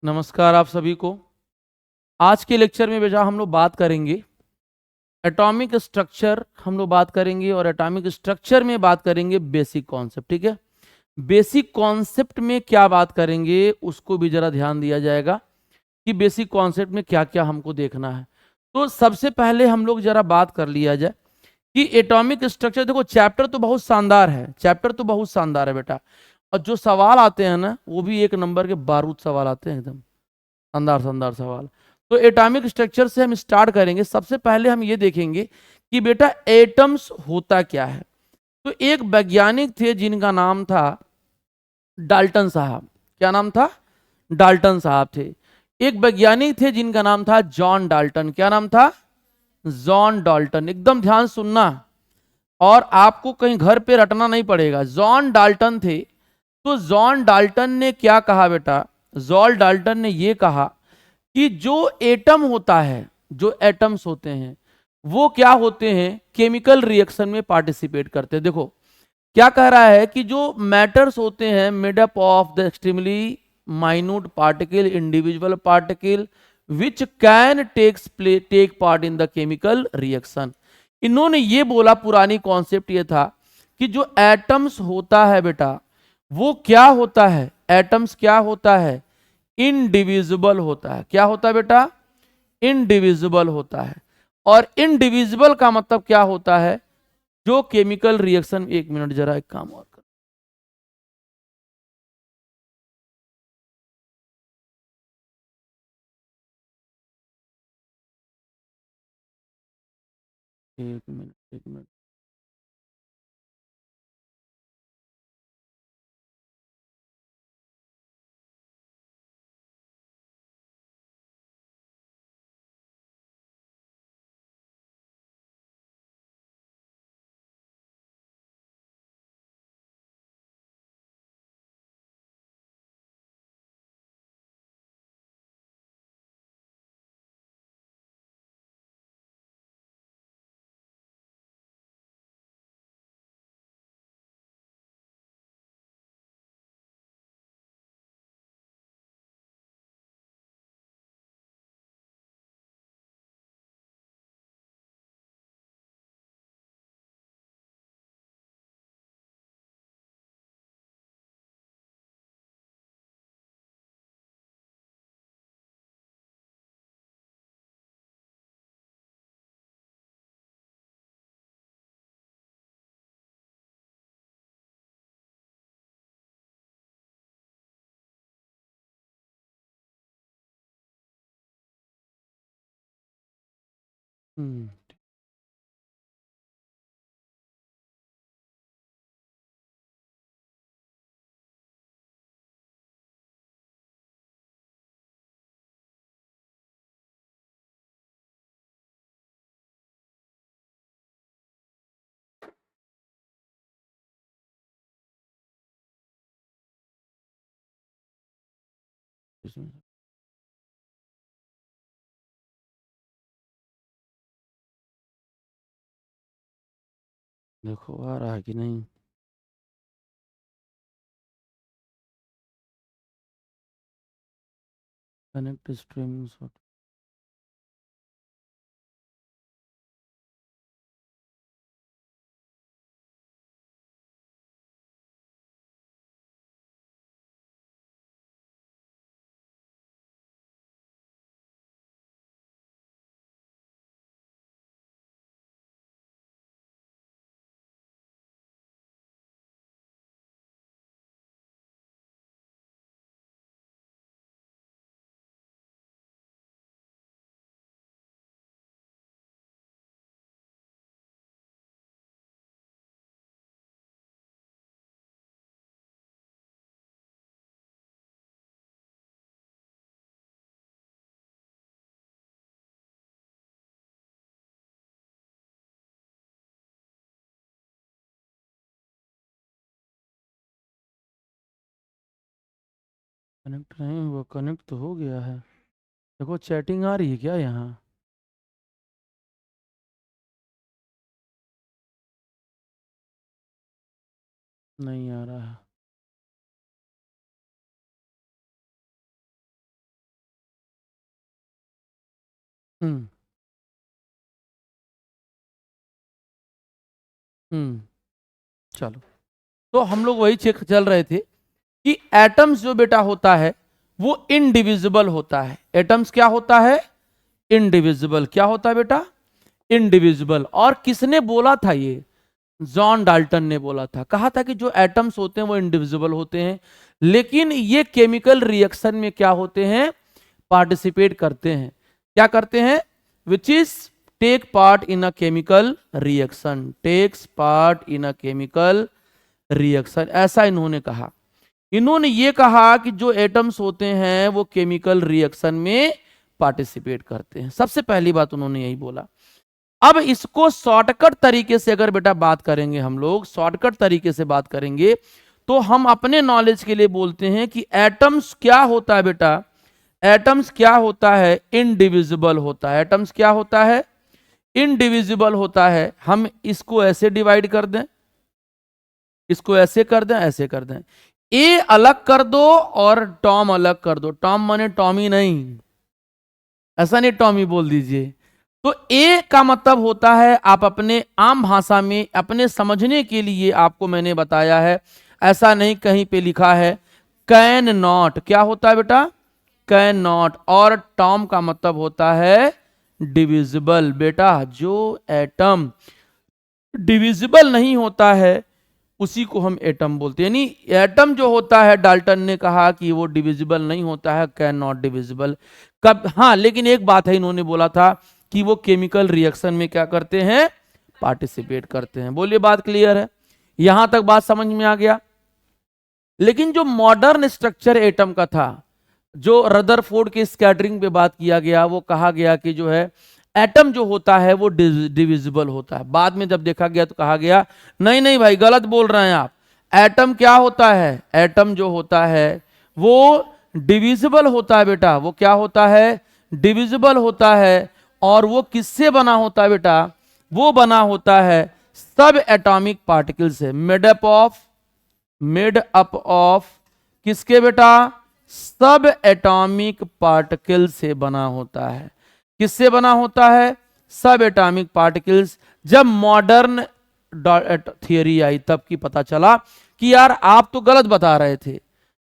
नमस्कार आप सभी को। आज के लेक्चर में बेटा हम लोग बात करेंगे एटॉमिक स्ट्रक्चर। हम लोग बात करेंगे और एटॉमिक स्ट्रक्चर में बात करेंगे बेसिक कॉन्सेप्ट। ठीक है, बेसिक कॉन्सेप्ट में क्या बात करेंगे उसको भी जरा ध्यान दिया जाएगा कि बेसिक कॉन्सेप्ट में क्या क्या हमको देखना है। तो सबसे पहले हम लोग जरा बात कर लिया जाए कि एटॉमिक स्ट्रक्चर। देखो चैप्टर तो बहुत शानदार है, चैप्टर तो बहुत शानदार है बेटा, और जो सवाल आते हैं ना वो भी एक नंबर के बारूद सवाल आते हैं, एकदम शानदार शानदार सवाल। तो एटॉमिक स्ट्रक्चर से हम स्टार्ट करेंगे। सबसे पहले हम ये देखेंगे कि बेटा एटम्स होता क्या है। तो एक वैज्ञानिक थे जिनका नाम था डाल्टन साहब। क्या नाम था? डाल्टन साहब थे। एक वैज्ञानिक थे जिनका नाम था जॉन डाल्टन। क्या नाम था? John Dalton. एकदम ध्यान सुनना, और आपको कहीं घर पे रटना नहीं पड़ेगा। जॉन डाल्टन थे। तो जॉन डाल्टन ने क्या कहा बेटा? जॉन डाल्टन ने यह कहा कि जो एटम होता है, जो एटम्स होते हैं वो क्या होते हैं, केमिकल रिएक्शन में पार्टिसिपेट करते हैं। देखो क्या कह रहा है कि जो मैटर्स होते हैं made up of the extremely minute particle, individual particle which can take part in the chemical reaction. इन्होंने ये बोला, पुरानी कॉन्सेप्ट ये था कि जो एटम्स होता है बेटा वो क्या होता है, एटम्स क्या होता है, इनडिविजिबल होता है। क्या होता है बेटा? इनडिविजिबल होता है। और इनडिविजिबल का मतलब क्या होता है? जो केमिकल रिएक्शन, एक मिनट जरा एक काम और कर, एक मिनट एक मिनट। हम्म, इसमें- देखो आ रहा है कि नहीं? Connect streams. कनेक्ट नहीं हुआ, कनेक्ट तो हो गया है। देखो चैटिंग आ रही है क्या यहाँ? नहीं आ रहा है। हम्म हम्म चलो, तो हम लोग वही चेक चल रहे थे कि एटम्स जो बेटा होता है वो इनडिविजिबल होता है। एटम्स क्या होता है? इनडिविजिबल। क्या होता है बेटा? इनडिविजिबल। और किसने बोला था ये? जॉन डाल्टन ने बोला था। कहा था कि जो एटम्स होते हैं वो इनडिविजिबल होते हैं, लेकिन ये केमिकल रिएक्शन में क्या होते हैं? पार्टिसिपेट करते हैं। क्या करते हैं? Which is take part in a chemical reaction, takes part in a chemical reaction, ऐसा इन्होंने कहा। इन्होंने ये कहा कि जो एटम्स होते हैं वो केमिकल रिएक्शन में पार्टिसिपेट करते हैं। सबसे पहली बात उन्होंने यही बोला। अब इसको शॉर्टकट तरीके से अगर बेटा बात करेंगे, हम लोग शॉर्टकट तरीके से बात करेंगे, तो हम अपने नॉलेज के लिए बोलते हैं कि एटम्स क्या होता है बेटा? एटम्स क्या होता है? इनडिविजिबल होता है। एटम्स क्या होता है? इनडिविजिबल होता है। हम इसको ऐसे डिवाइड कर दें, इसको ऐसे कर दें, ऐसे कर दें, ए अलग कर दो और टॉम अलग कर दो। टॉम माने टॉमी नहीं, ऐसा नहीं टॉमी बोल दीजिए। तो ए का मतलब होता है, आप अपने आम भाषा में अपने समझने के लिए आपको मैंने बताया है, ऐसा नहीं कहीं पे लिखा है, कैन नॉट। क्या होता है बेटा? Can not. और टॉम का मतलब होता है डिविजिबल। बेटा जो एटम डिविजिबल नहीं होता है उसी को हम एटम बोलते हैं। यानी एटम जो होता है, डाल्टन ने कहा कि वो डिविजिबल नहीं होता है, कैन नॉट डिविजिबल। कब? हाँ, लेकिन एक बात है, इन्होंने बोला था कि वो केमिकल रिएक्शन में क्या करते हैं? पार्टिसिपेट करते हैं। बोलिए, बात क्लियर है? यहां तक बात समझ में आ गया? लेकिन जो मॉडर्न स्ट्रक्चर एटम का था, जो रदरफोर्ड के स्कैटरिंग पे बात किया गया, वो कहा गया कि जो है एटम जो होता है वो डिविजिबल होता है। बाद में जब देखा गया तो कहा गया नहीं नहीं भाई, गलत बोल रहे हैं आप। एटम क्या होता है? एटम जो होता है वो डिविजिबल होता है बेटा। वो क्या होता है? डिविजिबल होता है। और वो किससे बना होता है बेटा? वो बना होता है सब एटॉमिक पार्टिकल से। मेड अप ऑफ किसके बेटा? सब एटॉमिक पार्टिकल से बना होता है। किससे बना होता है? सब एटॉमिक पार्टिकल्स। जब मॉडर्न थियरी आई तब की पता चला कि यार आप तो गलत बता रहे थे।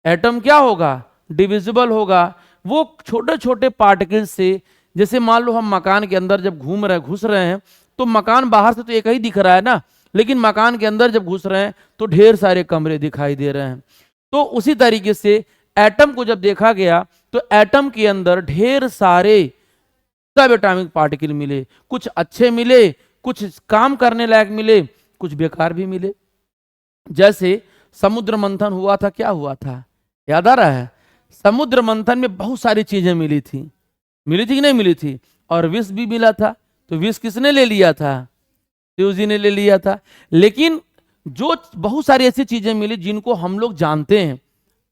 एटम क्या होगा? डिविजिबल होगा। वो छोटे छोटे पार्टिकल्स से, जैसे मान लो हम मकान के अंदर जब घुस रहे हैं, तो मकान बाहर से तो एक ही दिख रहा है ना, लेकिन मकान के अंदर जब घुस रहे हैं तो ढेर सारे कमरे दिखाई दे रहे हैं। तो उसी तरीके से एटम को जब देखा गया तो एटम के अंदर ढेर सारे सब एटॉमिक पार्टिकल मिले। कुछ अच्छे मिले, कुछ काम करने लायक मिले, कुछ बेकार भी मिले। जैसे समुद्र मंथन हुआ था, क्या हुआ था याद आ रहा है? समुद्र मंथन में बहुत सारी चीजें मिली थी। मिली थी कि नहीं मिली थी? और विष भी मिला था। तो विष किसने ले लिया था? शिव जी ने ले लिया था। लेकिन जो बहुत सारी ऐसी चीजें मिली जिनको हम लोग जानते हैं,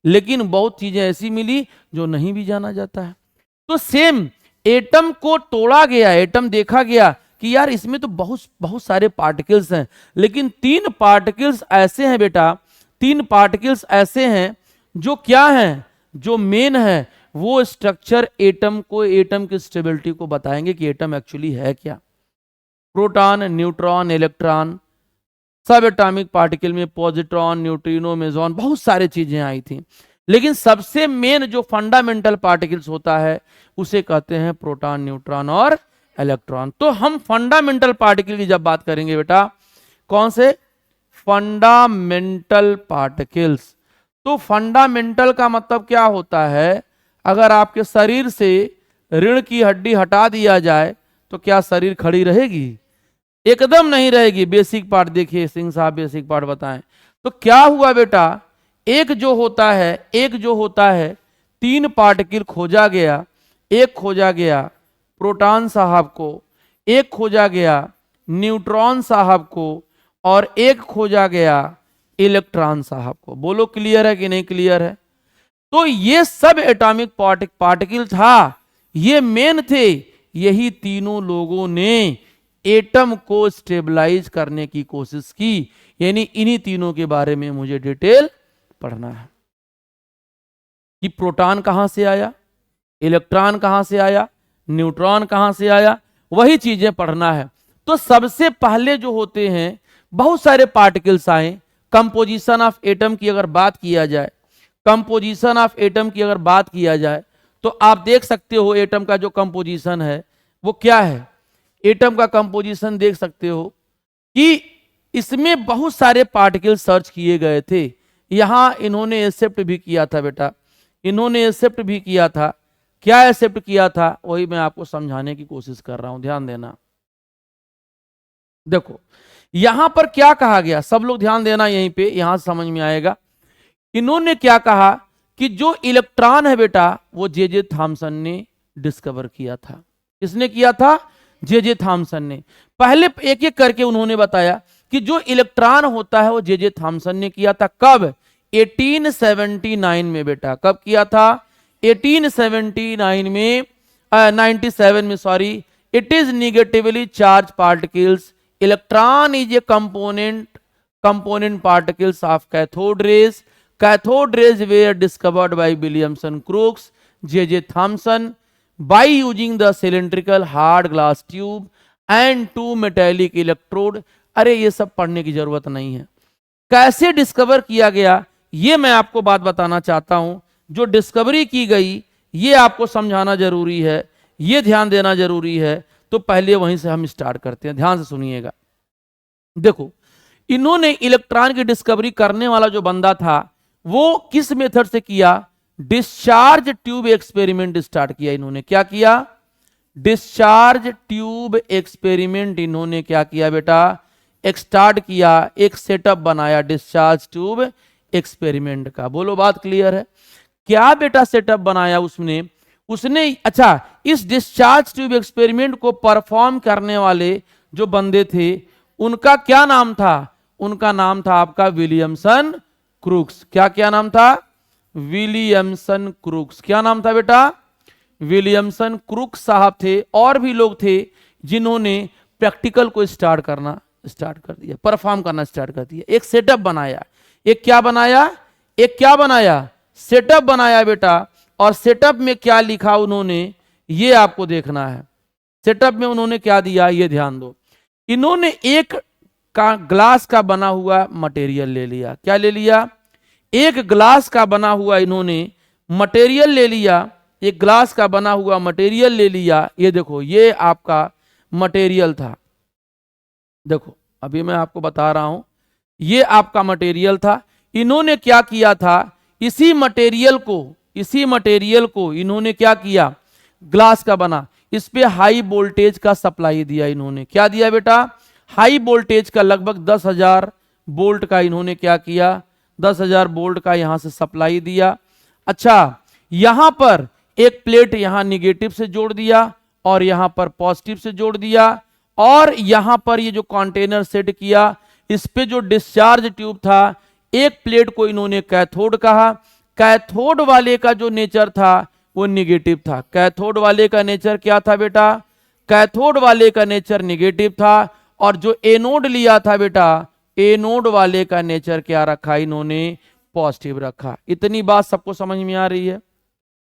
लेकिन बहुत चीजें ऐसी मिली जो नहीं भी जाना जाता है। तो सेम एटम को तोड़ा गया, एटम देखा गया कि यार इसमें तो बहुत बहुत सारे पार्टिकल्स हैं, लेकिन तीन पार्टिकल्स ऐसे हैं बेटा, तीन पार्टिकल्स ऐसे हैं जो क्या हैं? जो मेन है, वो स्ट्रक्चर एटम को, एटम की स्टेबिलिटी को बताएंगे कि एटम एक्चुअली है क्या। प्रोटॉन, न्यूट्रॉन, इलेक्ट्रॉन, सब एटॉमिक पार्टिकल में पॉजिट्रॉन, न्यूट्रिनो, मेजॉन, बहुत सारी चीजें आई थी। लेकिन सबसे मेन जो फंडामेंटल पार्टिकल्स होता है उसे कहते हैं प्रोटॉन, न्यूट्रॉन और इलेक्ट्रॉन। तो हम फंडामेंटल पार्टिकल की जब बात करेंगे बेटा, कौन से? Fundamental particles. तो फंडामेंटल का मतलब क्या होता है? अगर आपके शरीर से रीढ़ की हड्डी हटा दिया जाए तो क्या शरीर खड़ी रहेगी? एकदम नहीं रहेगी। बेसिक पार्ट देखिए, सिंह साहब बेसिक पार्ट बताएं। तो क्या हुआ बेटा, एक जो होता है तीन पार्टिकल खोजा गया। एक खोजा गया प्रोटॉन साहब को, एक खोजा गया न्यूट्रॉन साहब को, और एक खोजा गया इलेक्ट्रॉन साहब को। बोलो क्लियर है कि नहीं क्लियर है? तो ये सब एटॉमिक पार्टिकल था, ये मेन थे। यही तीनों लोगों ने एटम को स्टेबलाइज करने की कोशिश की। यानी इन्हीं तीनों के बारे में मुझे डिटेल पढ़ना है कि प्रोटॉन कहां से आया, इलेक्ट्रॉन कहां से आया, न्यूट्रॉन कहां से आया, वही चीजें पढ़ना है। तो सबसे पहले जो होते हैं बहुत सारे पार्टिकल्स आए। कंपोजिशन ऑफ एटम की अगर बात किया जाए, कंपोजिशन ऑफ एटम की अगर बात किया जाए तो आप देख सकते हो एटम का जो कंपोजिशन है वो क्या है। एटम का कंपोजिशन देख सकते हो कि इसमें बहुत सारे पार्टिकल सर्च किए गए थे। यहां इन्होंने एक्सेप्ट भी किया था बेटा, इन्होंने एक्सेप्ट भी किया था। क्या एक्सेप्ट किया था वही मैं आपको समझाने की कोशिश कर रहा हूं, ध्यान देना। देखो यहां पर क्या कहा गया, सब लोग ध्यान देना यहीं पे, यहां से समझ में आएगा। इन्होंने क्या कहा कि जो इलेक्ट्रॉन है बेटा वो जे थॉमसन ने डिस्कवर किया था। किसने किया था? जे थॉमसन ने। पहले एक एक करके उन्होंने बताया कि जो इलेक्ट्रॉन होता है वो जे थॉमसन ने किया था। कब? 1879 में बेटा। कब किया था? 1879 में 97 में sorry. It is negatively charge particles, electron is a component particles of cathode rays. Cathode rays were discovered by Williamson Crookes, J.J. Thomson by using the cylindrical hard glass tube and two metallic electrode. अरे ये सब पढ़ने की जरूरत नहीं है। कैसे discover किया गया ये मैं आपको बात बताना चाहता हूं। जो डिस्कवरी की गई ये आपको समझाना जरूरी है, ये ध्यान देना जरूरी है। तो पहले वहीं से हम स्टार्ट करते हैं, ध्यान से सुनिएगा। देखो इन्होंने इलेक्ट्रॉन की डिस्कवरी करने वाला जो बंदा था वो किस मेथड से किया? डिस्चार्ज ट्यूब एक्सपेरिमेंट स्टार्ट किया इन्होंने। क्या किया? डिस्चार्ज ट्यूब एक्सपेरिमेंट इन्होंने क्या किया बेटा? एक स्टार्ट किया, एक सेटअप बनाया डिस्चार्ज ट्यूब एक्सपेरिमेंट का। बोलो बात क्लियर है? क्या बेटा सेटअप बनाया उसने? उसने अच्छा इस डिस्चार्ज ट्यूब एक्सपेरिमेंट को परफॉर्म करने वाले जो बंदे थे उनका क्या नाम था? उनका नाम था आपका विलियमसन क्रूक्स। क्या क्या नाम था? Williamson crooks. क्या नाम था बेटा? विलियमसन क्रूक्स साहब थे। और भी लोग थे जिन्होंने प्रैक्टिकल को स्टार्ट कर दिया, परफॉर्म करना स्टार्ट कर दिया। एक सेटअप बनाया। एक क्या बनाया? एक क्या बनाया? सेटअप बनाया बेटा। और सेटअप में क्या लिखा उन्होंने ये आपको देखना है। सेटअप में उन्होंने क्या दिया ये ध्यान दो। इन्होंने एक का ग्लास का बना हुआ मटेरियल ले लिया। क्या ले लिया? एक ग्लास का बना हुआ इन्होंने मटेरियल ले लिया। एक ग्लास का बना हुआ मटेरियल ले लिया। ये देखो ये आपका मटेरियल था। देखो अभी मैं आपको बता रहा हूं ये आपका मटेरियल था। इन्होंने क्या किया था? इसी मटेरियल को इन्होंने क्या किया? ग्लास का बना, इस पे हाई वोल्टेज का सप्लाई दिया इन्होंने। क्या दिया बेटा? हाई वोल्टेज का, लगभग 10,000 वोल्ट का इन्होंने क्या किया? 10,000 वोल्ट का यहां से सप्लाई दिया। अच्छा यहां पर एक प्लेट यहां निगेटिव से जोड़ दिया और यहां पर पॉजिटिव से जोड़ दिया। और यहां पर ये जो कंटेनर सेट किया, इस पे जो डिस्चार्ज ट्यूब था, एक प्लेट को इन्होंने कैथोड कहा। कैथोड वाले का जो नेचर था वो निगेटिव था। कैथोड वाले का नेचर क्या था बेटा? कैथोड वाले का नेचर निगेटिव था। और जो एनोड लिया था बेटा, एनोड वाले का नेचर क्या रखा इन्होंने? पॉजिटिव रखा। इतनी बात सबको समझ में आ रही है?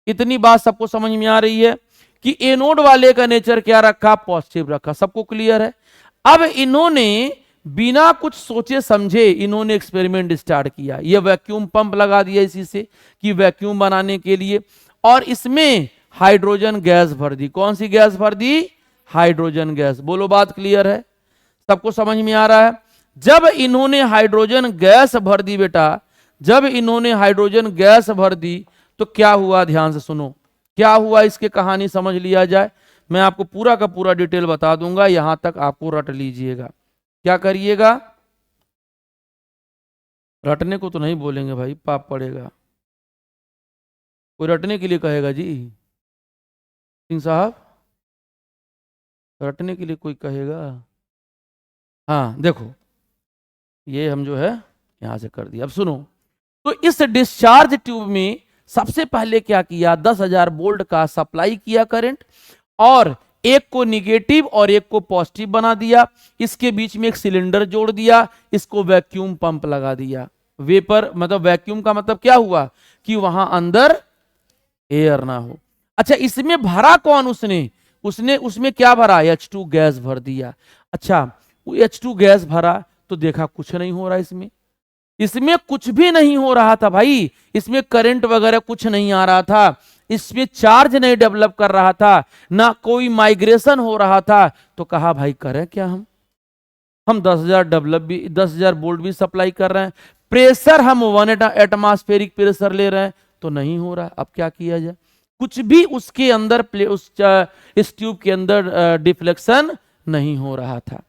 इतनी बात सबको समझ में आ रही है कि एनोड वाले का नेचर क्या रखा? पॉजिटिव रखा। सबको क्लियर है? अब इन्होंने बिना कुछ सोचे समझे इन्होंने एक्सपेरिमेंट स्टार्ट किया। ये वैक्यूम पंप लगा दिया इसी से कि वैक्यूम बनाने के लिए, और इसमें हाइड्रोजन गैस भर दी। कौन सी गैस भर दी? Hydrogen gas. बोलो बात क्लियर है? सबको समझ में आ रहा है? जब इन्होंने हाइड्रोजन गैस भर दी बेटा, जब इन्होंने हाइड्रोजन गैस भर दी तो क्या हुआ? ध्यान से सुनो क्या हुआ, इसकी कहानी समझ लिया जाए। मैं आपको पूरा का पूरा डिटेल बता दूंगा, यहां तक आपको रट लीजिएगा। क्या करिएगा? रटने को तो नहीं बोलेंगे भाई, पाप पड़ेगा। कोई रटने के लिए कहेगा जी? सिंह साहब रटने के लिए कोई कहेगा? हाँ देखो ये हम जो है यहां से कर दिया। अब सुनो, तो इस डिस्चार्ज ट्यूब में सबसे पहले क्या किया? 10,000 वोल्ट का सप्लाई किया करंट, और एक को निगेटिव और एक को पॉजिटिव बना दिया। इसके बीच में एक सिलेंडर जोड़ दिया, इसको वैक्यूम पंप लगा दिया। वेपर मतलब वैक्यूम का मतलब क्या हुआ कि वहां अंदर एयर ना हो। अच्छा इसमें भरा कौन? उसने उसने उसमें क्या भरा, H2 गैस भर दिया। अच्छा, वो H2 गैस भरा तो देखा कुछ नहीं हो रहा इसमें, इसमें कुछ भी नहीं हो रहा था भाई, इसमें करंट वगैरह कुछ नहीं आ रहा था, इसमें चार्ज नहीं डेवलप कर रहा था, ना कोई माइग्रेशन हो रहा था। तो कहा भाई करें क्या हम 10,000 डेवलप भी 10,000 वोल्ट भी सप्लाई कर रहे हैं, प्रेशर हम 1 एटमॉस्फेरिक प्रेशर ले रहे हैं तो नहीं हो रहा। अब क्या किया जाए, कुछ भी उसके अंदर इस ट्यूब के अंदर डिफ्लेक्शन नहीं हो रहा था,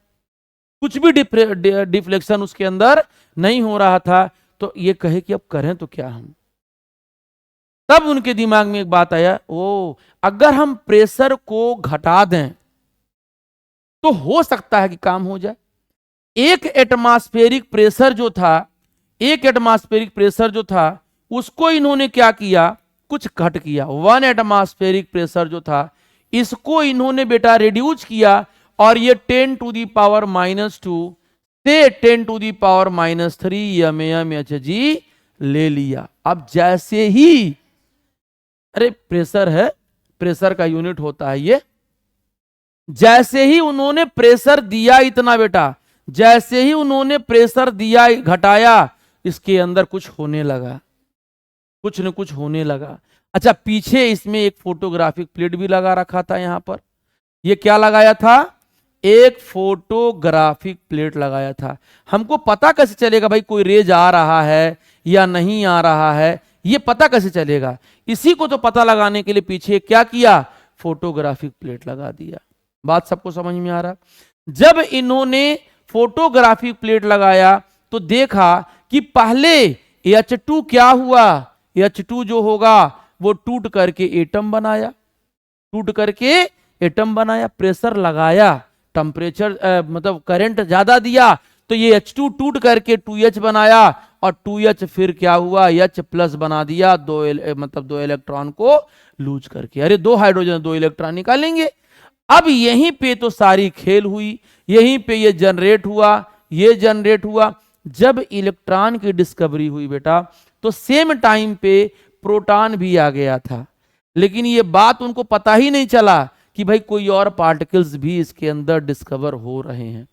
कुछ भी डिफ्लेक्शन उसके अंदर नहीं हो रहा था। तो ये कहे कि अब करें तो क्या हम। तब उनके दिमाग में एक बात आया, ओ अगर हम प्रेशर को घटा दें तो हो सकता है कि काम हो जाए। एक एटमॉस्फेरिक प्रेशर जो था, एक एटमॉस्फेरिक प्रेशर जो था उसको इन्होंने क्या किया, कुछ घट किया। 1 एटमॉस्फेरिक प्रेशर जो था इसको इन्होंने बेटा रिड्यूस किया, और ये 10 टू दी पावर -2 से 10 टू दी पावर -3 mmHg ले लिया। अब जैसे ही, अरे प्रेशर है, प्रेशर का यूनिट होता है ये, जैसे ही उन्होंने प्रेशर दिया इतना बेटा, जैसे ही उन्होंने प्रेशर दिया घटाया, इसके अंदर कुछ होने लगा, कुछ न कुछ होने लगा। अच्छा, पीछे इसमें एक फोटोग्राफिक प्लेट भी लगा रखा था, यहां पर ये क्या लगाया था, एक फोटोग्राफिक प्लेट लगाया था। हमको पता कैसे चलेगा भाई कोई रेज आ रहा है या नहीं आ रहा है, ये पता कैसे चलेगा। इसी को तो पता लगाने के लिए पीछे क्या किया, फोटोग्राफिक प्लेट लगा दिया। बात सबको समझ में आ रहा। जब इन्होंने फोटोग्राफिक प्लेट लगाया तो देखा कि पहले H2 क्या हुआ, H2 जो होगा वो टूट करके एटम बनाया, टूट करके एटम बनाया, प्रेशर लगाया, टेम्परेचर मतलब करंट ज्यादा दिया तो ये H2 टूट करके 2H बनाया, और 2H फिर क्या हुआ, H+ बना दिया, मतलब 2 इलेक्ट्रॉन को लूज करके। अरे 2 हाइड्रोजन 2 इलेक्ट्रॉन निकालेंगे। अब यहीं पे तो सारी खेल हुई, यहीं पे ये जनरेट हुआ, ये जनरेट हुआ। जब इलेक्ट्रॉन की डिस्कवरी हुई बेटा तो सेम टाइम पे प्रोटॉन भी आ गया था, लेकिन ये बात उनको पता ही नहीं चला कि भाई कोई और पार्टिकल्स भी इसके अंदर डिस्कवर हो रहे हैं।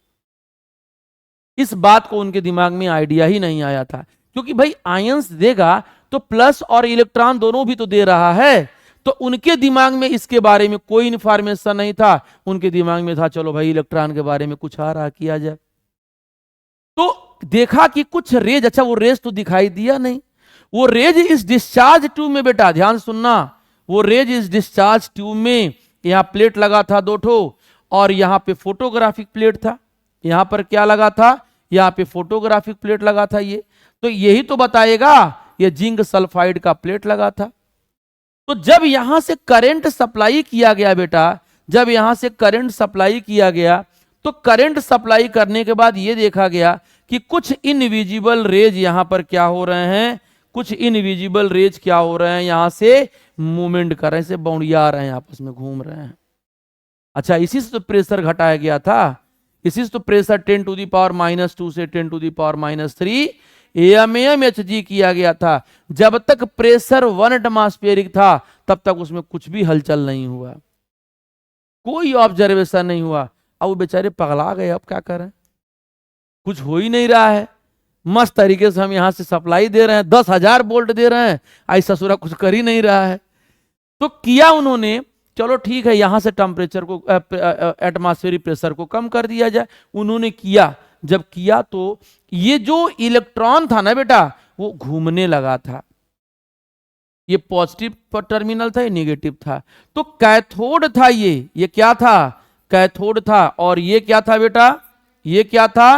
इस बात को उनके दिमाग में आइडिया ही नहीं आया था, क्योंकि भाई आयंस देगा तो प्लस और इलेक्ट्रॉन दोनों भी तो दे रहा है। तो उनके दिमाग में इसके बारे में कोई इंफॉर्मेशन नहीं था, उनके दिमाग में था चलो भाई इलेक्ट्रॉन के बारे में कुछ आ रहा किया जाए। तो देखा कि कुछ रेज, अच्छा वो रेज तो दिखाई दिया नहीं, वो रेज इस डिस्चार्ज ट्यूब में बेटा, ध्यान सुनना, वो रेज इस डिस्चार्ज ट्यूब में, यहां प्लेट लगा था 2 ठो, और यहां पे फोटोग्राफिक प्लेट था, यहां पर क्या लगा था, यहां पे फोटोग्राफिक प्लेट लगा था। ये तो यही तो बताएगा, ये जिंक सल्फाइड का प्लेट लगा था। तो जब यहां से करंट सप्लाई किया गया बेटा, जब यहां से करंट सप्लाई किया गया तो करंट सप्लाई करने के बाद यह देखा गया कि कुछ इनविजिबल रेज यहां पर क्या हो रहे हैं, कुछ इनविजिबल रेज क्या हो रहे हैं, यहां से मूवमेंट कर रहे हैं, से बौड़िया रहे हैं, आपस में घूम रहे हैं। अच्छा, इसी से तो प्रेशर घटाया गया था, इसी से तो प्रेशर 10 टू दी पावर -2 से 10 टू दी पावर -3 mmHg किया गया था। जब तक प्रेशर 1 एटमॉस्फेरिक था तब तक उसमें कुछ भी हलचल नहीं हुआ, कोई ऑब्जर्वेशन नहीं हुआ। अब वो बेचारे पगला गए, अब क्या करें, कुछ हो ही नहीं रहा है। मस्त तरीके से हम यहां से सप्लाई दे रहे हैं, 10,000 वोल्ट दे रहे हैं, ऐसा ससुरा कुछ कर ही नहीं रहा है। तो किया उन्होंने, चलो ठीक है यहां से टेम्परेचर को एटमॉस्फेरिक प्रेशर को कम कर दिया जाए। उन्होंने किया, जब किया तो ये जो इलेक्ट्रॉन था ना बेटा वो घूमने लगा था, ये पॉजिटिव टर्मिनल था, ये नेगेटिव था। तो कैथोड था, ये क्या था, कैथोड था, और ये क्या था बेटा, ये क्या था,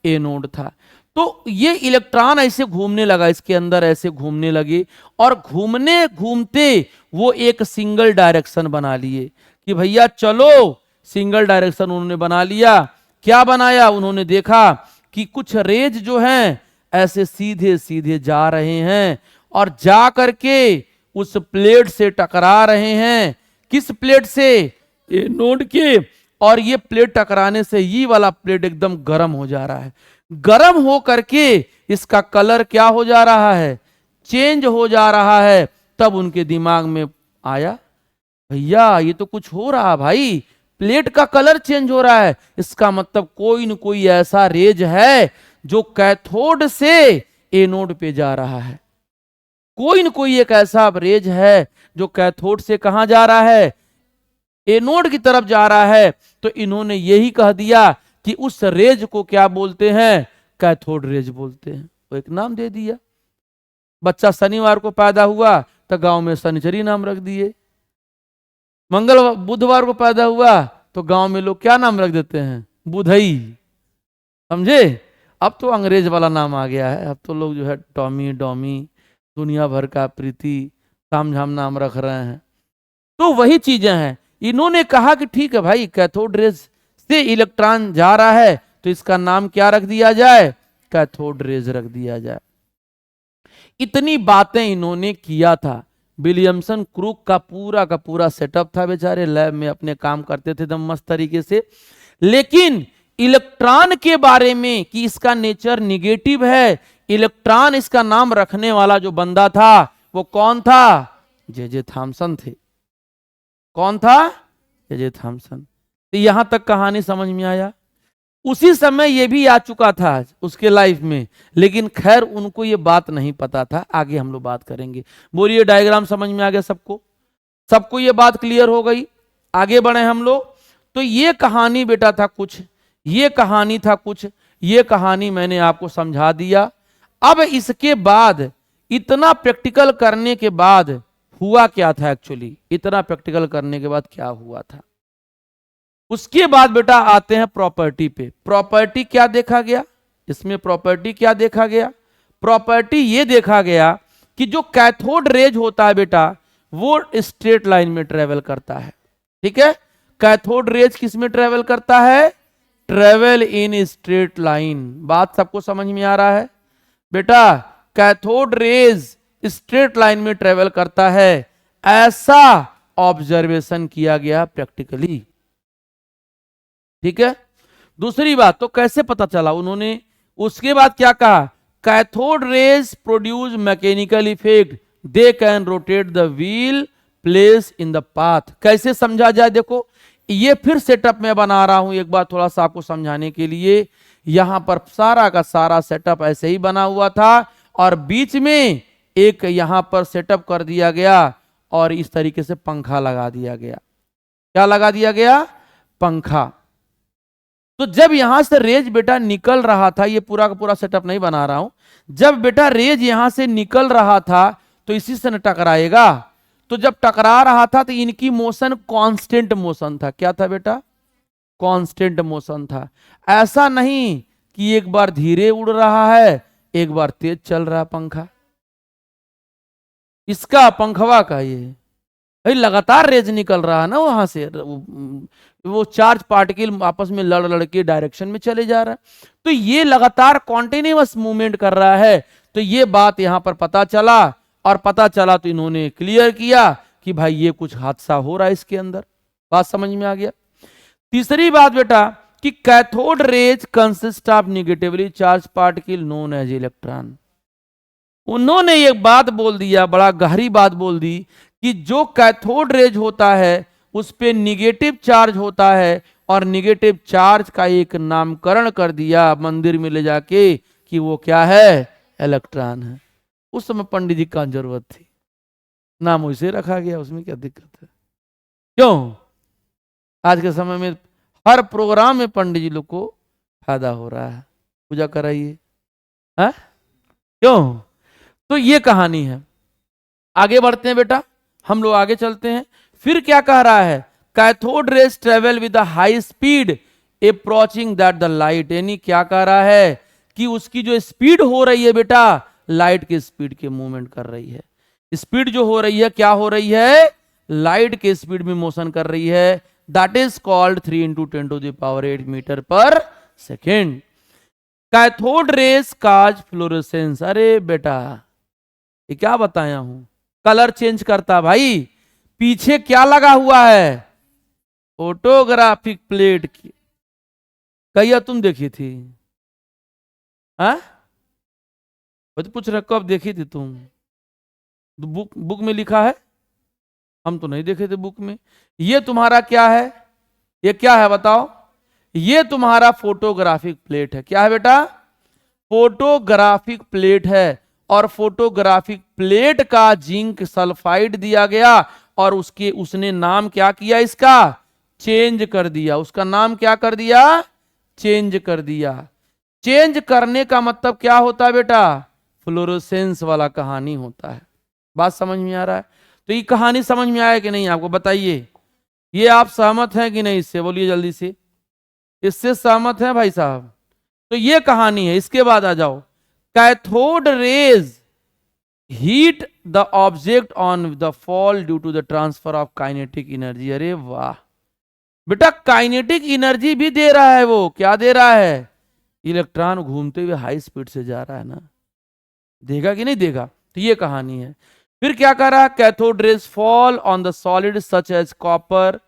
एनोड था। तो ये इलेक्ट्रॉन ऐसे घूमने लगा, इसके अंदर ऐसे घूमने लगे, और घूमने घूमते वो एक सिंगल डायरेक्शन बना लिए कि भैया चलो, सिंगल डायरेक्शन उन्होंने बना लिया। क्या बनाया, उन्होंने देखा कि कुछ रेज जो हैं ऐसे सीधे सीधे जा रहे हैं और जा करके उस प्लेट से टकरा रहे हैं। किस प्लेट से, एनोड के, और ये प्लेट टकराने से ये वाला प्लेट एकदम गर्म हो जा रहा है। गर्म हो करके इसका कलर क्या हो जा रहा है, चेंज हो जा रहा है। तब उनके दिमाग में आया, भैया ये तो कुछ हो रहा भाई, प्लेट का कलर चेंज हो रहा है, इसका मतलब कोई न कोई ऐसा रेज है जो कैथोड से एनोड पे जा रहा है। कोई न कोई एक ऐसा रेज है जो कैथोड से कहां जा रहा है, एनोड की तरफ जा रहा है। तो इन्होंने यही कह दिया कि उस रेज को क्या बोलते हैं, कैथोड रेज बोलते हैं। वो एक नाम दे दिया। बच्चा शनिवार को पैदा हुआ तो गांव में शनिचरी नाम रख दिए। बुधवार को पैदा हुआ तो गांव में लोग क्या नाम रख देते हैं, बुधई। समझे? अब तो अंग्रेज वाला नाम आ गया है, अब तो लोग जो है टॉमी डॉमी दुनिया भर का प्रीति तामझाम नाम रख रहे हैं। तो वही चीजें हैं। इन्होंने कहा कि ठीक है भाई, कैथोड रेज से इलेक्ट्रॉन जा रहा है तो इसका नाम क्या रख दिया जाए, कैथोड रेज रख दिया जाए। इतनी बातें इन्होंने किया था। विलियमसन क्रूक का पूरा सेटअप था, बेचारे लैब में अपने काम करते थे एकदम मस्त तरीके से। लेकिन इलेक्ट्रॉन के बारे में कि इसका नेचर निगेटिव है, इलेक्ट्रॉन इसका नाम रखने वाला जो बंदा था वो कौन था, जे थॉमसन थे। कौन था, जे थॉमसन। तो यहां तक कहानी समझ में आया। उसी समय ये भी आ चुका था उसके लाइफ में, लेकिन खैर उनको ये बात नहीं पता था। आगे हम लोग बात करेंगे। बोलिए डायग्राम समझ में आ गया सबको? सबको ये बात क्लियर हो गई? आगे बढ़े हम लोग। तो ये कहानी बेटा था कुछ, ये कहानी था कुछ, ये कहानी मैंने आपको समझा दिया। अब इसके बाद इतना प्रैक्टिकल करने के बाद हुआ क्या था, एक्चुअली इतना प्रैक्टिकल करने के बाद क्या हुआ था, उसके बाद बेटा आते हैं प्रॉपर्टी पे। प्रॉपर्टी क्या देखा गया इसमें, प्रॉपर्टी क्या देखा गया, प्रॉपर्टी ये देखा गया कि जो कैथोड रेज होता है बेटा वो स्ट्रेट लाइन में ट्रेवल करता है। ठीक है, कैथोड रेज किस में ट्रेवल करता है, ट्रेवल इन स्ट्रेट लाइन। बात सबको समझ में आ रहा है बेटा? कैथोड रेज स्ट्रेट लाइन में ट्रेवल करता है, ऐसा ऑब्जर्वेशन किया गया प्रैक्टिकली। ठीक है, दूसरी बात तो कैसे पता चला उन्होंने, उसके बाद क्या कहा, cathode rays produce mechanical effect, they can rotate the wheel place in the path. कैसे समझा जाए, देखो ये फिर सेटअप में बना रहा हूं एक बार थोड़ा सा आपको समझाने के लिए। यहां पर सारा का सारा सेटअप ऐसे ही बना हुआ था और बीच में एक यहां पर सेटअप कर दिया गया और इस तरीके से पंखा लगा दिया गया। क्या लगा दिया गया, पंखा। तो जब यहां से रेज बेटा निकल रहा था, ये पूरा का पूरा सेटअप नहीं बना रहा हूं, जब बेटा रेज यहां से निकल रहा था तो इसी से न टकराएगा। तो जब टकरा रहा था तो इनकी मोशन कांस्टेंट मोशन था। क्या था बेटा, कांस्टेंट मोशन था। ऐसा नहीं कि एक बार धीरे उड़ रहा है एक बार तेज चल रहा पंखा। इसका पंखवा का ये भाई लगातार रेज निकल रहा है ना वहां से, वो चार्ज पार्टिकल आपस में लड़ लड़ के डायरेक्शन में चले जा रहा है। तो ये लगातार कॉन्टिन्यूअस मूवमेंट कर रहा है। तो ये बात यहां पर पता चला, और पता चला तो इन्होंने क्लियर किया कि भाई ये कुछ हादसा हो रहा है इसके अंदर। बात समझ में आ गया? तीसरी बात बेटा कि cathode rays consist of negatively charge particle known as electron. उन्होंने एक बात बोल दिया, बड़ा गहरी बात बोल दी कि जो कैथोड रेज होता है उस पे निगेटिव चार्ज होता है, और निगेटिव चार्ज का एक नामकरण कर दिया मंदिर में ले जाके कि वो क्या है, इलेक्ट्रॉन है। उस समय पंडित जी का जरूरत थी, नाम उसे रखा गया, उसमें क्या दिक्कत है? क्यों? आज के समय में हर प्रोग्राम में पंडित जी लोग को फायदा हो रहा है, पूजा कराइए। क्यों? तो ये कहानी है। आगे बढ़ते हैं बेटा, हम लोग आगे चलते हैं। फिर क्या कह रहा है, cathode raise travel with high speed approaching that the light. यानी क्या कह रहा है कि उसकी जो स्पीड हो रही है बेटा लाइट के स्पीड के मूवमेंट कर रही है। स्पीड जो हो रही है क्या हो रही है, लाइट के स्पीड में मोशन कर रही है। दैट इज कॉल्ड 3 × 10⁸ मीटर पर सेकेंड। कैथोड रेज काज फ्लोरेसेंस। अरे बेटा ये क्या बताया हूं, कलर चेंज करता भाई। पीछे क्या लगा हुआ है, फोटोग्राफिक प्लेट की, कहिया तुम देखी थी? हाँ तो पूछ रहे कब देखी थी तुम? बुक में लिखा है हम तो नहीं देखे थे बुक में। ये तुम्हारा क्या है, ये क्या है बताओ, ये तुम्हारा फोटोग्राफिक प्लेट है। क्या है बेटा, फोटोग्राफिक प्लेट है। और फोटोग्राफिक प्लेट का जिंक सल्फाइड दिया गया और उसने नाम क्या किया, इसका चेंज कर दिया। उसका नाम क्या कर दिया, चेंज कर दिया। चेंज करने का मतलब क्या होता है बेटा, फ्लोरोसेंस वाला कहानी होता है। बात समझ में आ रहा है? तो ये कहानी समझ में आया कि नहीं आपको, बताइए। ये आप सहमत हैं कि नहीं इससे, बोलिए जल्दी से। इससे सहमत हैं भाई साहब? तो ये कहानी है। इसके बाद आ जाओ, cathode rays heat the object on the fall due to the transfer of kinetic energy. अरे वाह बेटा, काइनेटिक एनर्जी भी दे रहा है वो। क्या दे रहा है, इलेक्ट्रॉन घूमते हुए हाई स्पीड से जा रहा है ना, देगा कि नहीं देगा। तो ये कहानी है। फिर क्या कर रहा है, cathode rays fall on the solid such as copper,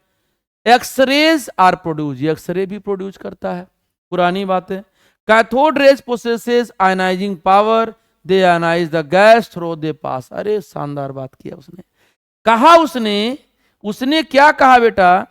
X-rays are produce. ये एक्सरे भी प्रोड्यूस करता है, पुरानी बातें। Cathode rays possesses ionising power, they ionise the gas through they pass. अरे शानदार बात किया उसने, कहा उसने, उसने क्या कहा बेटा,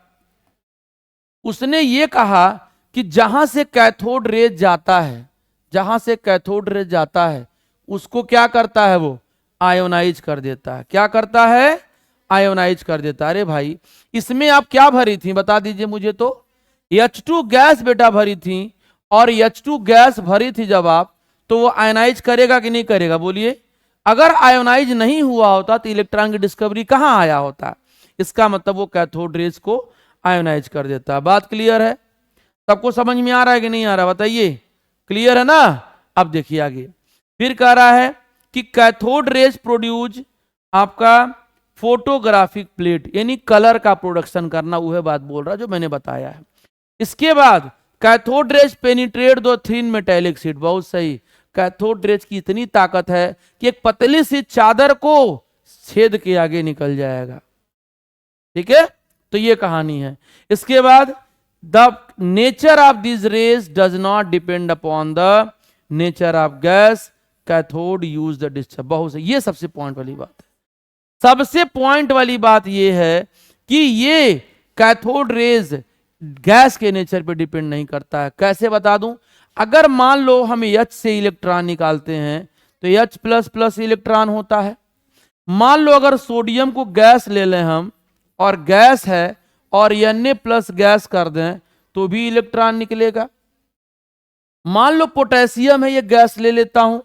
उसने ये कहा कि जहां से कैथोड रेज जाता है, जहां से कैथोड रेज जाता है उसको क्या करता है वो, आयोनाइज कर देता है। क्या करता है, आयोनाइज कर देता है। अरे भाई इसमें आप क्या भरी थी बता दीजिए मुझे तो, H2 गैस बेटा भरी थी। और H2 गैस भरी थी जब आप, तो वो आयोनाइज करेगा कि नहीं करेगा, बोलिए। अगर आयोनाइज नहीं हुआ होता तो इलेक्ट्रॉन की डिस्कवरी कहां आया होता। इसका मतलब वो कैथोड रेज को आयोनाइज कर देता है। बात क्लियर है, सबको समझ में आ रहा है कि नहीं आ रहा, बताइए। क्लियर है ना। अब देखिए आगे, फिर कह रहा है कि कैथोड रेज प्रोड्यूस आपका फोटोग्राफिक प्लेट, यानी कलर का प्रोडक्शन करना, वह बात बोल रहा जो मैंने बताया है। इसके बाद कैथोड रेज पेनिट्रेट दो थिन मेटेलिक शीट। बहुत सही, कैथोड रेज की इतनी ताकत है कि एक पतली सी चादर को छेद के आगे निकल जाएगा। ठीक है, तो ये कहानी है। इसके बाद the nature of this rays does not depend upon the nature of gas, cathode use the discharge. बहुत सही, ये सबसे पॉइंट वाली बात है। सबसे पॉइंट वाली बात यह है कि ये कैथोड रेज गैस के नेचर पे डिपेंड नहीं करता है। कैसे बता दूं, अगर मान लो हम H से इलेक्ट्रॉन निकालते हैं तो H प्लस प्लस इलेक्ट्रॉन होता है। मान लो अगर सोडियम को गैस ले लें हम, और गैस है, और Na प्लस गैस कर दें तो भी इलेक्ट्रॉन निकलेगा। मान लो पोटेशियम है, ये गैस ले लेता हूं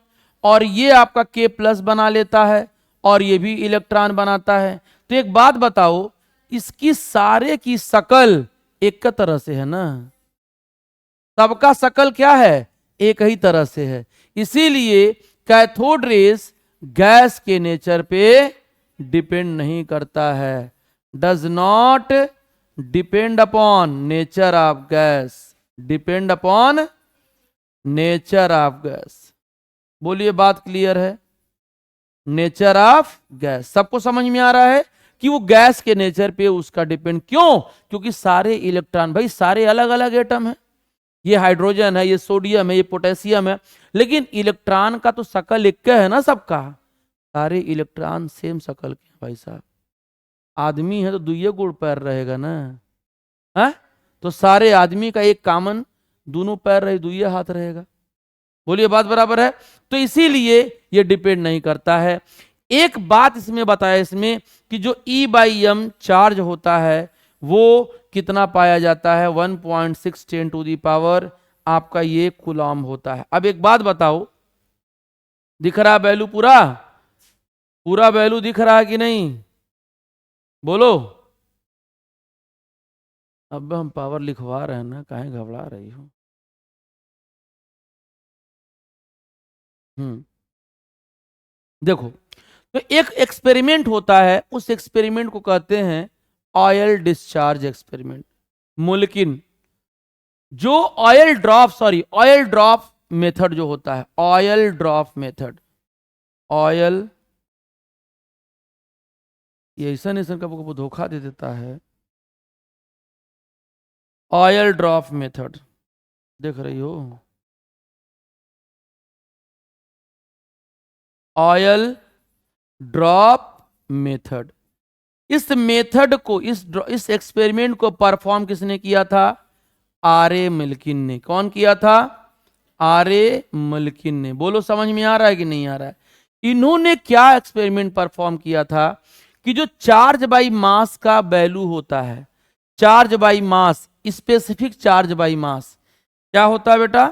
और ये आपका K प्लस बना लेता है और ये भी इलेक्ट्रॉन बनाता है। तो एक बात बताओ, इसकी सारे की शकल एक का तरह से है ना, सबका शकल क्या है, एक ही तरह से है। इसीलिए कैथोड रेज गैस के नेचर पे डिपेंड नहीं करता है, does not depend upon nature of gas, depend upon nature of gas. बोलिए बात क्लियर है, नेचर ऑफ गैस। सबको समझ में आ रहा है कि वो गैस के नेचर पे उसका डिपेंड, क्यों, क्योंकि सारे इलेक्ट्रॉन भाई सारे अलग अलग एटम है, ये हाइड्रोजन है, ये सोडियम है, ये पोटेशियम है, लेकिन इलेक्ट्रॉन का तो शकल एक है ना सबका। सारे इलेक्ट्रॉन सेम शकल के भाई साहब। आदमी है तो दुइये गुड़ पैर रहेगा ना, है? तो सारे आदमी का एक कॉमन, दोनों पैर रहे दुइये हाथ रहेगा। बोलिए बात बराबर है। तो इसीलिए ये डिपेंड नहीं करता है। एक बात इसमें बताया इसमें कि जो E/m चार्ज होता है वो कितना पाया जाता है, 1.6 10 टू दी पावर आपका ये कूलम्ब होता है। अब एक बात बताओ, दिख रहा वैल्यू पूरा, पूरा वैल्यू दिख रहा है कि नहीं, बोलो। अब हम पावर लिखवा रहे हैं ना, काहे घबरा रही हो। देखो, तो एक एक्सपेरिमेंट होता है, उस एक्सपेरिमेंट को कहते हैं ऑयल डिस्चार्ज एक्सपेरिमेंट। मुल्किन जो ऑयल ड्रॉप मेथड जो होता है, ऑयल ड्रॉप मेथड, ऑयल, ये ऐसा नहीं कब धोखा दे देता है। ऑयल ड्रॉप मेथड देख रही हो, ऑयल ड्रॉप मेथड। इस मेथड को, इस एक्सपेरिमेंट को परफॉर्म किसने किया था? आर ए मल्किन ने। कौन किया था? आर ए मल्किन ने। बोलो समझ में आ रहा है कि नहीं आ रहा है? इन्होंने क्या एक्सपेरिमेंट परफॉर्म किया था कि जो चार्ज बाई मास का वैल्यू होता है, charge by mass, specific charge by mass, क्या होता है बेटा?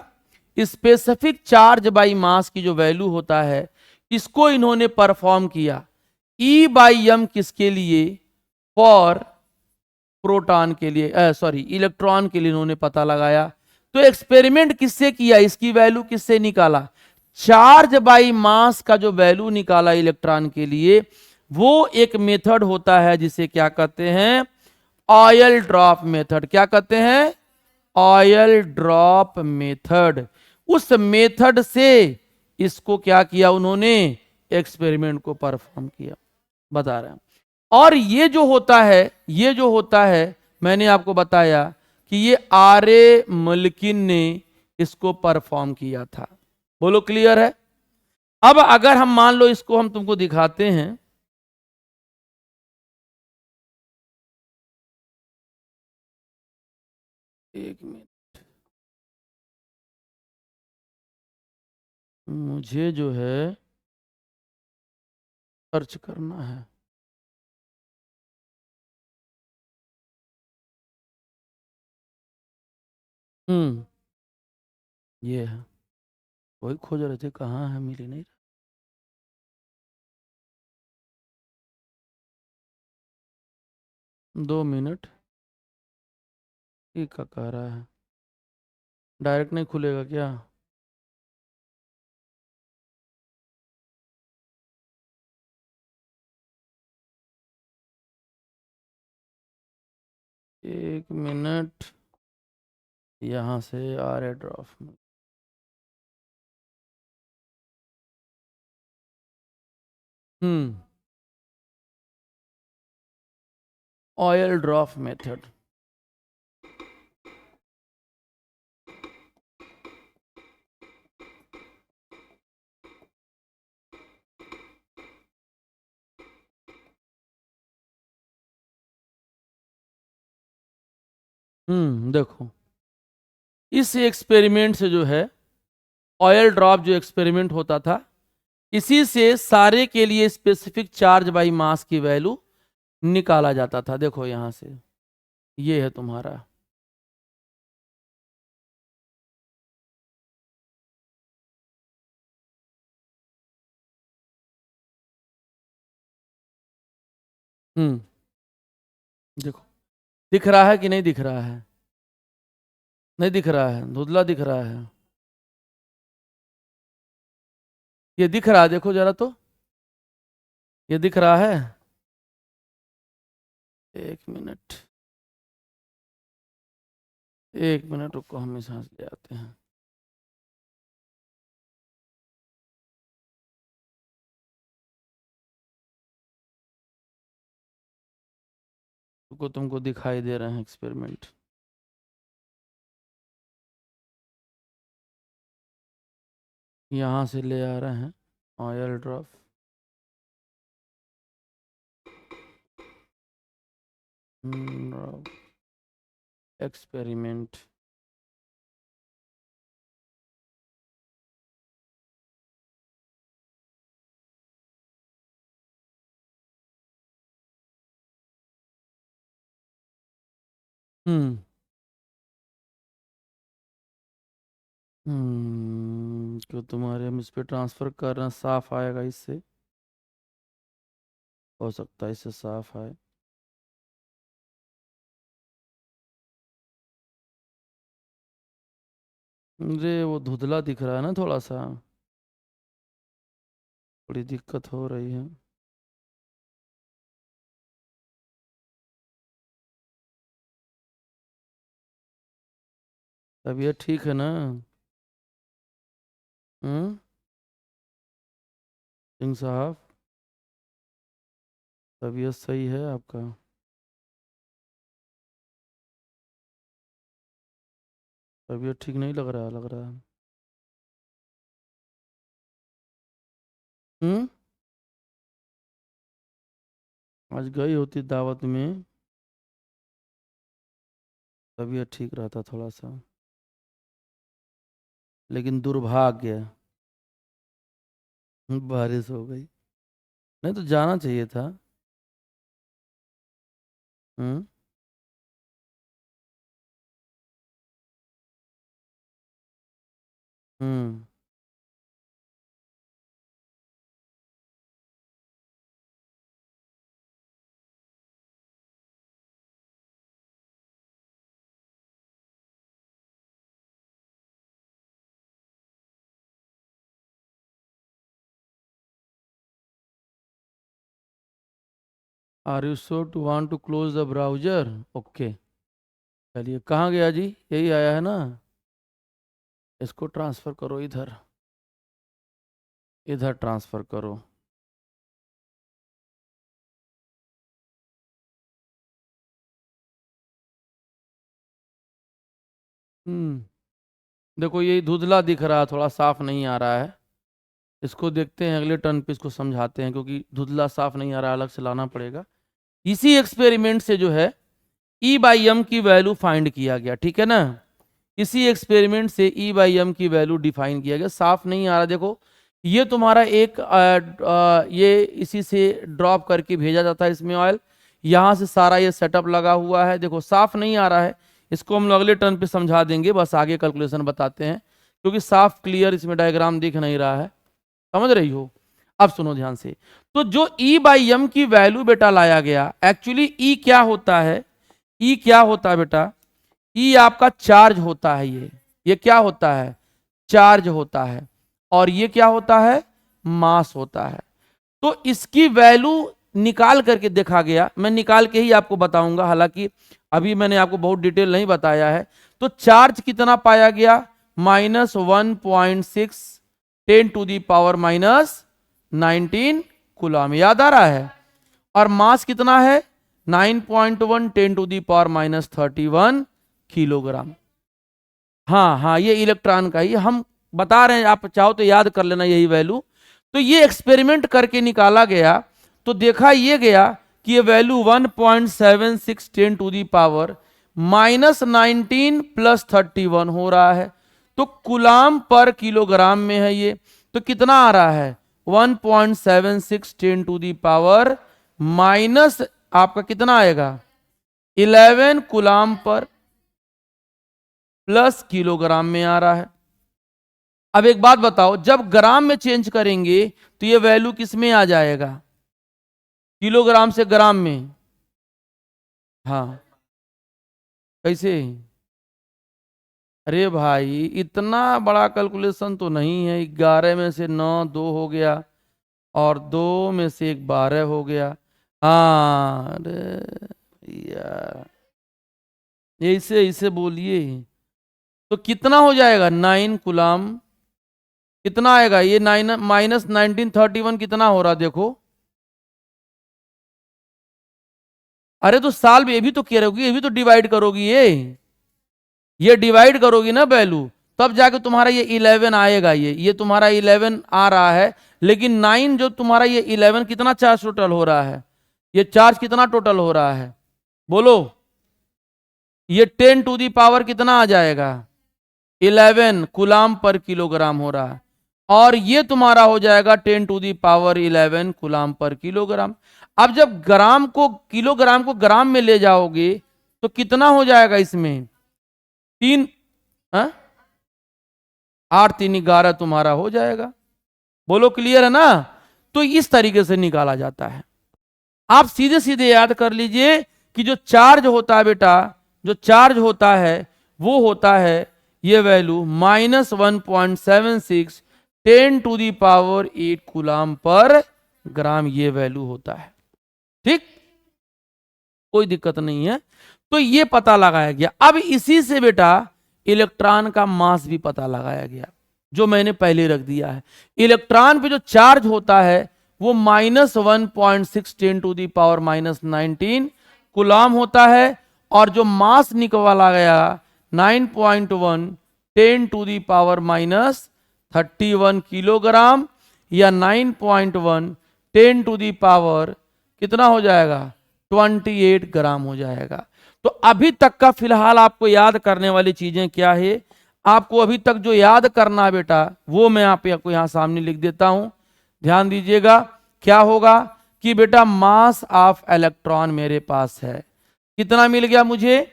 स्पेसिफिक चार्ज बाई मास की जो वैल्यू होता है, इसको इन्होंने परफॉर्म किया। ई बाई एम किसके लिए? फॉर प्रोटॉन के लिए, सॉरी इलेक्ट्रॉन के लिए इन्होंने पता लगाया। तो एक्सपेरिमेंट किससे किया? इसकी वैल्यू किससे निकाला? चार्ज बाई मास का जो वैल्यू निकाला इलेक्ट्रॉन के लिए, वो एक मेथड होता है जिसे क्या कहते हैं? Oil drop method. क्या कहते हैं? Oil drop method. उस मेथड से इसको क्या किया उन्होंने? एक्सपेरिमेंट को परफॉर्म किया। बता रहे हैं। और ये जो होता है, ये जो होता है, मैंने आपको बताया कि ये आर ए मल्किन ने इसको परफॉर्म किया था। बोलो क्लियर है? अब अगर हम मान लो इसको हम तुमको दिखाते हैं, एक मिनट, मुझे जो है सर्च करना है। हम्म, ये है। वही खोज रहे थे, कहाँ है, मिल ही नहीं 2 मिनट। ये क्या कह रहा है? डायरेक्ट नहीं खुलेगा क्या? एक मिनट, यहाँ से आ रहे ड्रॉप में। हम्म, ऑयल ड्रॉप मेथड। देखो, इस एक्सपेरिमेंट से जो है, ऑयल ड्रॉप जो एक्सपेरिमेंट होता था, इसी से सारे के लिए स्पेसिफिक चार्ज बाई मास की वैल्यू निकाला जाता था। देखो यहां से, ये है तुम्हारा। हम्म, देखो, दिख रहा है कि नहीं दिख रहा है? नहीं दिख रहा है, धुंधला दिख रहा है। ये दिख रहा है, देखो जरा तो, ये दिख रहा है? एक मिनट, एक मिनट रुको, हम सांस ले आते हैं। रुको, तुमको दिखाई दे रहे हैं एक्सपेरिमेंट। यहाँ से ले आ रहे हैं ऑयल ड्रॉप। एक्सपेरिमेंट। तो तुम्हारे, हम इस पे ट्रांसफर कर रहे हैं, साफ आएगा इससे? हो सकता है इससे साफ आए। मुझे वो धुंधला दिख रहा है ना थोड़ा सा, थोड़ी दिक्कत हो रही है। तबीयत ठीक है ना? हम्म, सिंह साहब, तबीयत सही है आपका? तबीयत ठीक नहीं लग रहा, लग रहा है। हम्म, आज गई होती दावत में, तबीयत ठीक रहता थोड़ा सा, लेकिन दुर्भाग्य बारिश हो गई। नहीं तो जाना चाहिए था। हम्म। हम्म। Are you sure to want to close the browser? Okay, चलिए कहाँ गया जी, यही आया है ना, इसको ट्रांसफर करो इधर, इधर ट्रांसफर करो। देखो यही धुंधला दिख रहा है, थोड़ा साफ नहीं आ रहा है। इसको देखते हैं अगले टर्न पे, इसको समझाते हैं, क्योंकि धुंधला साफ नहीं आ रहा, अलग से लाना पड़ेगा। इसी एक्सपेरिमेंट से जो है ई बाई एम की वैल्यू फाइंड किया गया, ठीक है ना। इसी एक्सपेरिमेंट से ई बाई एम की वैल्यू डिफाइन किया गया। साफ नहीं आ रहा, देखो ये तुम्हारा एक ये इसी से ड्रॉप करके भेजा जाता है इसमें ऑयल, यहाँ से सारा ये सेटअप लगा हुआ है। देखो साफ नहीं आ रहा है, इसको हम लोग अगले टर्न पे समझा देंगे, बस आगे कैलकुलेशन बताते हैं, क्योंकि साफ क्लियर इसमें डायग्राम दिख नहीं रहा है। समझ रही हो? अब सुनो ध्यान से। तो जो ई बाई एम की वैल्यू बेटा लाया गया, एक्चुअली ई क्या होता है, ई क्या होता है बेटा, ई आपका चार्ज होता है। ये क्या होता है, चार्ज होता है, और ये क्या होता है, मास होता है। तो इसकी वैल्यू निकाल करके देखा गया, मैं निकाल के ही आपको बताऊंगा, हालांकि अभी मैंने आपको बहुत डिटेल नहीं बताया है। तो चार्ज कितना पाया गया, -1.6 10⁻⁻19 कूलम, याद आ रहा है। और मास कितना है, 9.1 10⁻31 किलोग्राम। हाँ हाँ, ये इलेक्ट्रॉन का ही हम बता रहे हैं, आप चाहो तो याद कर लेना यही वैल्यू। तो ये एक्सपेरिमेंट करके निकाला गया, तो देखा ये गया कि ये वैल्यू 1.76 10⁻⁻19 + 31 हो रहा है। तो कूलम पर किलोग्राम में है ये, तो कितना आ रहा है, 1.76 10⁻⁻, आपका कितना आएगा, 11 कूलम पर प्लस किलोग्राम में आ रहा है। अब एक बात बताओ, जब ग्राम में चेंज करेंगे तो ये वैल्यू किस में आ जाएगा, किलोग्राम से ग्राम में। हाँ, कैसे? अरे भाई इतना बड़ा कैलकुलेशन तो नहीं है, 11 में से 9 2 हो गया, और 2 में से 1 12 हो गया। हाँ, अरे यार, ऐसे ऐसे बोलिए। तो कितना हो जाएगा, 9 कूलम, कितना आएगा ये, 9 -1931 कितना हो रहा देखो। अरे तो साल में ये भी तो क्या रहोगी, ये भी तो डिवाइड करोगी, ये डिवाइड करोगी ना वैल्यू, तब जाके तुम्हारा ये 11 आएगा। ये तुम्हारा 11 आ रहा है, लेकिन 9 जो तुम्हारा ये 11 कितना चार्ज टोटल हो रहा है, ये चार्ज कितना टोटल हो रहा है, बोलो। ये 10⁻⁻ कितना आ जाएगा, 11 कूलम पर किलोग्राम हो रहा है, और ये तुम्हारा हो जाएगा 10⁻11 कूलम पर किलोग्राम। अब जब ग्राम को, किलोग्राम को ग्राम में ले जाओगे तो कितना हो जाएगा इसमें, 3 8 3 11 तुम्हारा हो जाएगा। बोलो क्लियर है ना? तो इस तरीके से निकाला जाता है। आप सीधे सीधे याद कर लीजिए कि जो चार्ज होता है बेटा, जो चार्ज होता है वो होता है ये वैल्यू -1.76 10⁸ कूलम पर ग्राम, ये वैल्यू होता है। ठीक, कोई दिक्कत नहीं है। तो ये पता लगाया गया। अब इसी से बेटा इलेक्ट्रॉन का मास भी पता लगाया गया, जो मैंने पहले रख दिया है। इलेक्ट्रॉन पे जो चार्ज होता है वो -1.6 10⁻⁻19 कूलम होता है, और जो मास निकाला गया 9.1 10⁻31 किलोग्राम, या 9.1 10⁻³ कितना हो जाएगा 28 ग्राम हो जाएगा। तो अभी तक का फिलहाल आपको याद करने वाली चीजें क्या है, आपको अभी तक जो याद करना है बेटा वो मैं आपको यहां सामने लिख देता हूं, ध्यान दीजिएगा। क्या होगा कि बेटा मास ऑफ इलेक्ट्रॉन मेरे पास है, कितना मिल गया मुझे,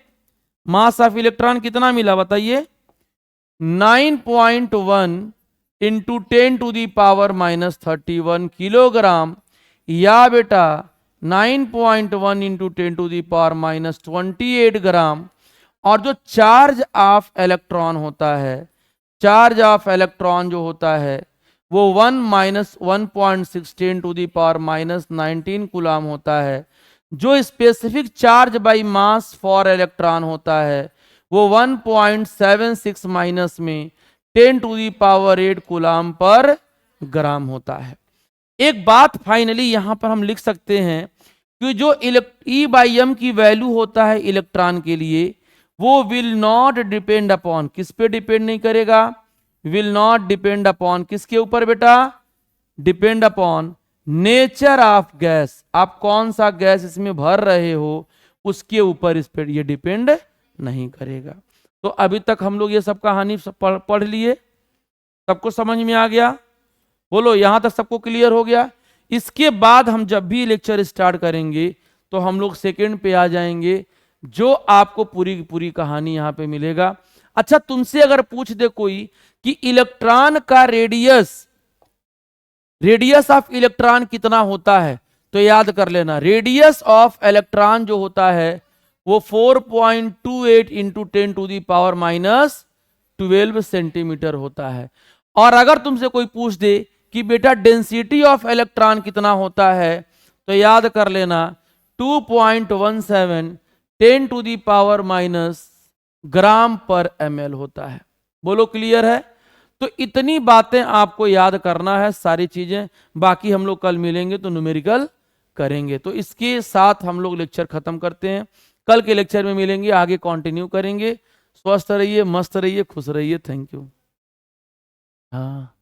मास ऑफ इलेक्ट्रॉन कितना मिला बताइए, 9.1 इंटू 10⁻⁻31 किलोग्राम, या बेटा 9.1 इंटू 10⁻⁻28 ग्राम। और जो चार्ज ऑफ इलेक्ट्रॉन होता है, चार्ज ऑफ इलेक्ट्रॉन जो होता है वो 1-1.16 कूलम होता है। जो specific charge by mass for electron होता है वो 1.76 माइनस में 10⁸ कूलम पर ग्राम होता है। एक बात फाइनली यहां पर हम लिख सकते हैं कि जो E/m की वैल्यू होता है इलेक्ट्रॉन के लिए वो विल नॉट डिपेंड अपॉन, किस पे डिपेंड नहीं करेगा, विल नॉट डिपेंड अपॉन, किसके ऊपर बेटा, depend upon nature of gas, आप कौन सा गैस इसमें भर रहे हो उसके ऊपर इस पर ये डिपेंड नहीं करेगा। तो अभी तक हम लोग ये सब कहानी पढ़ लिए, सबको समझ में आ गया, बोलो यहां तक सबको क्लियर हो गया। इसके बाद हम जब भी लेक्चर स्टार्ट करेंगे तो हम लोग सेकंड पे आ जाएंगे, जो आपको पूरी पूरी कहानी यहां पे मिलेगा। अच्छा तुमसे अगर पूछ दे कोई कि इलेक्ट्रॉन का रेडियस ऑफ इलेक्ट्रॉन कितना होता है, तो याद कर लेना रेडियस ऑफ इलेक्ट्रॉन जो होता है वो 4.28 इंटू 10⁻⁻12 सेंटीमीटर होता है। और अगर तुमसे कोई पूछ दे कि बेटा डेंसिटी ऑफ इलेक्ट्रॉन कितना होता है, तो याद कर लेना 2.17 10⁻⁻, ग्राम पर ml होता है। बोलो क्लियर है। तो इतनी बातें आपको याद करना है सारी चीजें, बाकी हम लोग कल मिलेंगे तो न्यूमेरिकल करेंगे। तो इसके साथ हम लोग लेक्चर खत्म करते हैं, कल के लेक्चर में मिलेंगे, आगे कंटिन्यू करेंगे। स्वस्थ रहिए, मस्त रहिए, खुश रहिए, थैंक यू। हाँ।